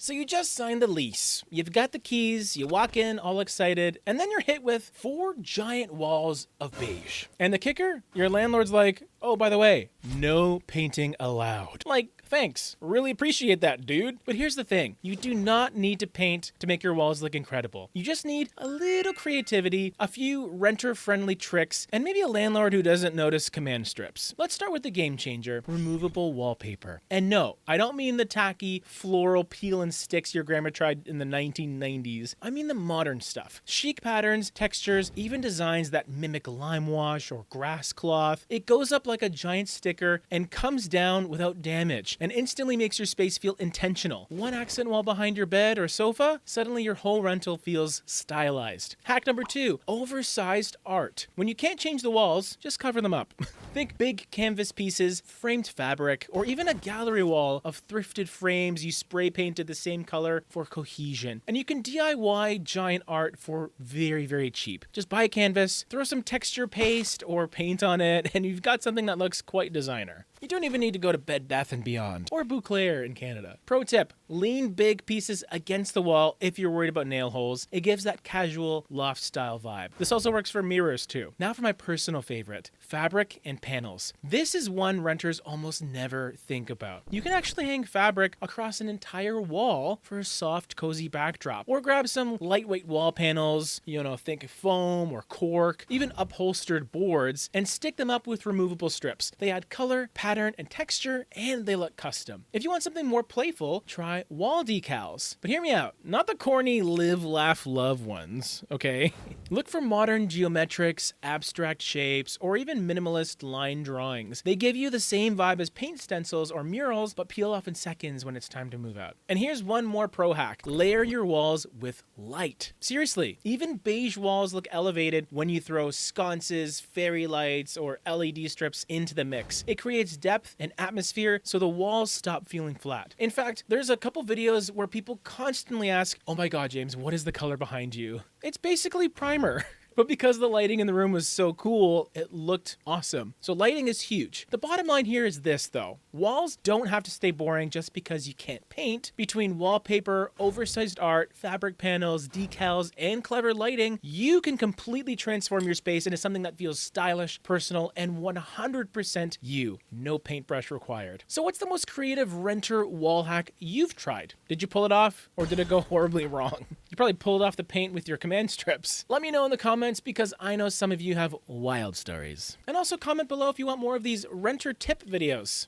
So you just signed the lease, you've got the keys, you walk in all excited, and then you're hit with 4 giant walls of beige. And the kicker? Your landlord's like, oh, by the way, no painting allowed. Like, thanks. Really appreciate that, dude. But here's the thing. You do not need to paint to make your walls look incredible. You just need a little creativity, a few renter-friendly tricks, and maybe a landlord who doesn't notice command strips. Let's start with the game changer, removable wallpaper. And no, I don't mean the tacky, floral peel and sticks your grandma tried in the 1990s. I mean the modern stuff. Chic patterns, textures, even designs that mimic lime wash or grass cloth. It goes up like a giant sticker and comes down without damage and instantly makes your space feel intentional. One accent wall behind your bed or sofa, suddenly your whole rental feels stylized. Hack number 2, oversized art. When you can't change the walls, just cover them up. Think big canvas pieces, framed fabric, or even a gallery wall of thrifted frames you spray painted the same color for cohesion. And you can DIY giant art for very, very cheap. Just buy a canvas, throw some texture paste or paint on it, and you've got something that looks quite designer. You don't even need to go to Bed Bath & Beyond or Bouclair in Canada. Pro tip, lean big pieces against the wall if you're worried about nail holes. It gives that casual loft style vibe. This also works for mirrors too. Now for my personal favorite, fabric and panels. This is one renters almost never think about. You can actually hang fabric across an entire wall for a soft, cozy backdrop. Or grab some lightweight wall panels, think foam or cork, even upholstered boards, and stick them up with removable strips. They add color, pattern, and texture, and they look custom. If you want something more playful, try wall decals. But hear me out, not the corny live, laugh, love ones, okay? Look for modern geometrics, abstract shapes, or even minimalist line drawings. They give you the same vibe as paint stencils or murals, but peel off in seconds when it's time to move out. And here's one more pro hack. Layer your walls with light. Seriously, even beige walls look elevated when you throw sconces, fairy lights, or LED strips into the mix. It creates depth and atmosphere so the walls stop feeling flat. In fact, there's a couple videos where people constantly ask, oh my god, James, what is the color behind you? It's basically primer. But because the lighting in the room was so cool, it looked awesome. So lighting is huge. The bottom line here is this though. Walls don't have to stay boring just because you can't paint. Between wallpaper, oversized art, fabric panels, decals, and clever lighting, you can completely transform your space into something that feels stylish, personal, and 100% you. No paintbrush required. So what's the most creative renter wall hack you've tried? Did you pull it off or did it go horribly wrong? You probably pulled off the paint with your command strips. Let me know in the comments because I know some of you have wild stories. And also comment below if you want more of these renter tip videos.